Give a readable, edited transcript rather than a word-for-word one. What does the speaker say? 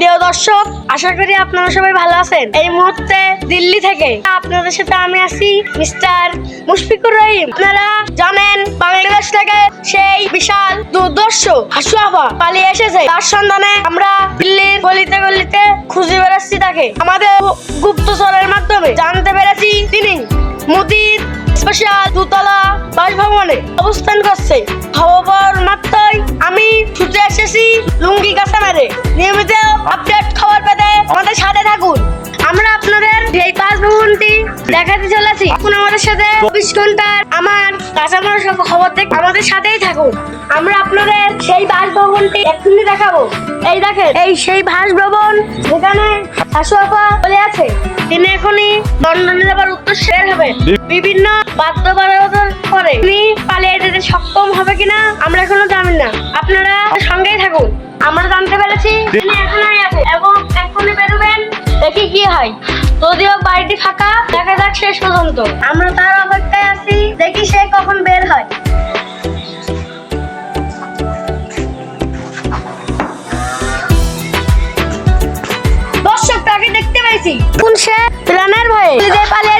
প্রিয় দর্শক, আশা করি আপনারা সবাই ভালো আছেন। এই মুহূর্তে দিল্লি থেকে আপনাদের সাথে আমি আছি মিস্টার মুশফিকুর রহিম। আপনারা জানেন বাংলাদেশ থেকে সেই বিশাল দুর্দর্শ হাসু আপা পালিয়ে এসেছে। তার সন্ধানে আমরা দিল্লির গলিতে গলিতে খুঁজে বেড়াচ্ছি তাকে। আমাদের গুপ্তচরের মাধ্যমে জানতে পেরেছি তিনি মোদির স্পেশাল দোতলা বাসভবনে অবস্থান করছে। খবর মাত্রই আমি ছুটে এসেছি লুঙ্গি কাঁচা মেরে। নিয়মিত আপডেট খবর পেতে আমাদের সাথে থাকুন। আমরা আপনাদের এই বাসভবনটি দেখাতে চলেছি। এখন আমাদের সাথে 24 ঘন্টার আমার কাঁচামাল সব খবর দেখে আমাদের সাথেই থাকুন। আমরা আপনাদের সেই বাসভবনটি এক্ষুনি দেখাবো। এই দেখেন, এই সেই বাসভবন যেখানে হাসু আপা বলে আছে তিনি এখনই লন্ডনে যাবার উদ্দেশ্যে হবেন। বিভিন্ন বাধ্যবাধকতার পরে তিনি পালিয়ে যেতে সক্ষম হবে কিনা আমরা এখনো জানি না। আপনারা সঙ্গেই থাকুন। আমরা জানতে পেরেছি তিনি এখনই আছে এবং এখনই বেরোবেন। দেখি কি হয়। যদিও বাড়িটি ফাঁকা, দেখা যাক শেষ পর্যন্ত। আমরা তার অপেক্ষায় আছি, দেখি সে কখন বের হয়। দর্শক, তাকে দেখতে পেয়েছি। কোন সে প্রাণের ভয়ে পালিয়ে